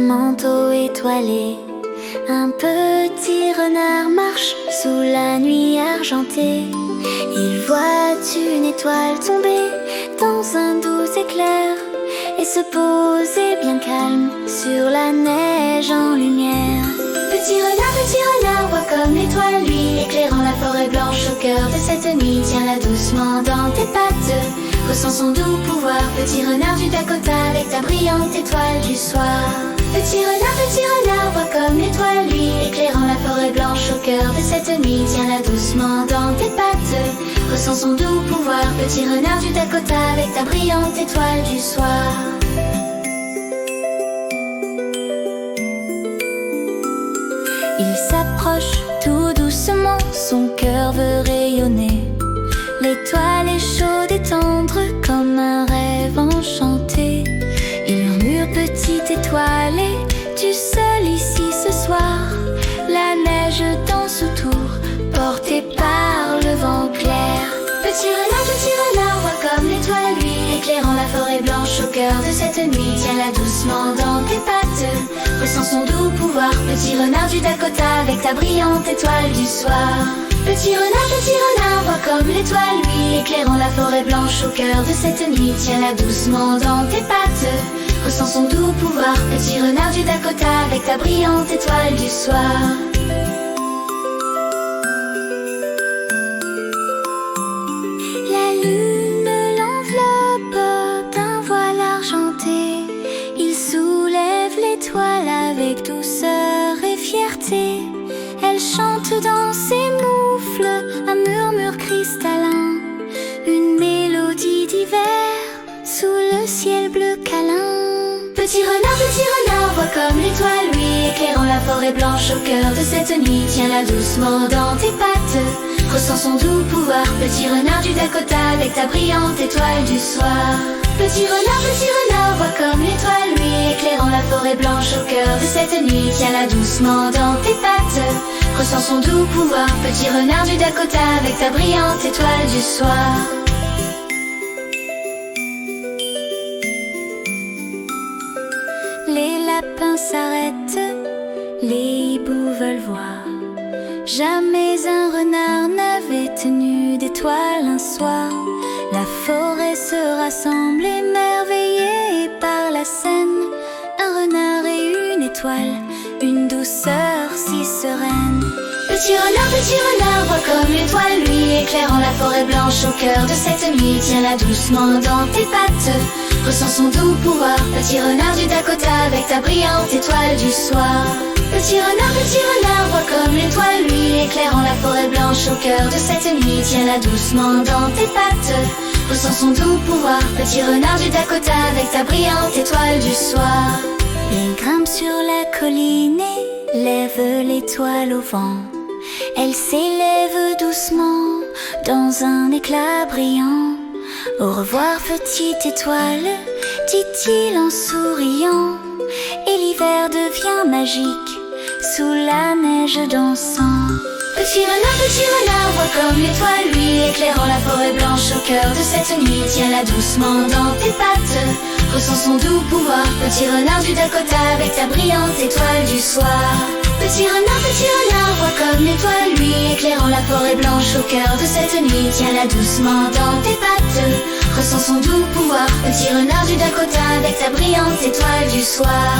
manteau étoilé. Un petit renard marche sous la nuit argentée. Il voit une étoile tomber dans un doux éclair et se poser bien calme sur la neige en lumière. Petit renard voit comme l'étoile lui, éclairant la forêt blanche au cœur de cette nuit. Tiens-la doucement dans tes pattes, ressens son doux pouvoir. Petit renard du Dakota avec ta brillante étoile du soir. Petit renard voit comme l'étoile lui, éclairant la forêt blanche au cœur de cette nuit. Tiens-la doucement dans tes pattes, ressens son doux pouvoir. Petit renard du Dakota avec ta brillante étoile du soir. Il s'approche tout doucement, son cœur veut rayonner. L'étoile est chaude et tendre comme un rêve enchanté. Il murmure petite étoile, es-tu seule ici ce soir? La neige danse autour, portée par le vent clair. Petit renard voit comme l'étoile lui, éclairant la forêt blanche au cœur de cette nuit. Tiens-la doucement dans tes pattes, ressens son doux pouvoir. Petit renard du Dakota avec ta brillante étoile du soir. Petit renard voit comme l'étoile lui, éclairant la forêt blanche au cœur de cette nuit. Tiens-la doucement dans tes pattes, ressens son doux pouvoir. Petit renard du Dakota avec ta brillante étoile du soir. La lune l'enveloppe d'un voile argenté. Il soulève l'étoile avec douceur et fierté. Elle chante dans ses moufles un murmure cristallin, une mélodie d'hiver sous le ciel bleu câlin. Petit renard voit comme l'étoile lui, éclairant la forêt blanche au cœur de cette nuit. Tiens-la doucement dans tes pattes, ressens son doux pouvoir. Petit renard du Dakota avec ta brillante étoile du soir. Petit renard voit comme l'étoile lui, éclairant la forêt blanche au cœur de cette nuit. Tiens-la doucement dans tes pattes, ressens son doux pouvoir. Petit renard du Dakota avec ta brillante étoile du soir. Les lapins s'arrêtent, les hiboux veulent voir. Jamais un renard n'avait tenu d'étoile un soir. La forêt se rassemble émerveillée par la scène. Un renard et une étoile, une douceur si sereine. Petit renard voit comme l'étoile lui, éclairant la forêt blanche au cœur de cette nuit. Tiens-la doucement dans tes pattes, ressens son doux pouvoir. Petit renard du Dakota avec ta brillante étoile du soir. Petit renard voit comme l'étoile lui, éclairant la forêt blanche au cœur de cette nuit. Tiens-la doucement dans tes pattes, ressens son doux pouvoir. Petit renard du Dakota avec ta brillante étoile du soir. Il grimpe sur la colline et lève l'étoile au vent. Elle s'élève doucement dans un éclat brillant. Au revoir petite étoile, dit-il en souriant. Et l'hiver devient magique sous la neige dansant. Petit renard voit comme l'étoile lui, éclairant la forêt blanche au cœur de cette nuit. Tiens-la doucement dans tes pattes, ressens son doux pouvoir. Petit renard du Dakota avec ta brillante étoile du soir. Petit renard voit comme l'étoile lui, éclairant la forêt blanche au cœur de cette nuit. Tiens-la doucement dans tes pattes, ressens son doux pouvoir. Petit renard du Dakota avec ta brillante étoile du soir.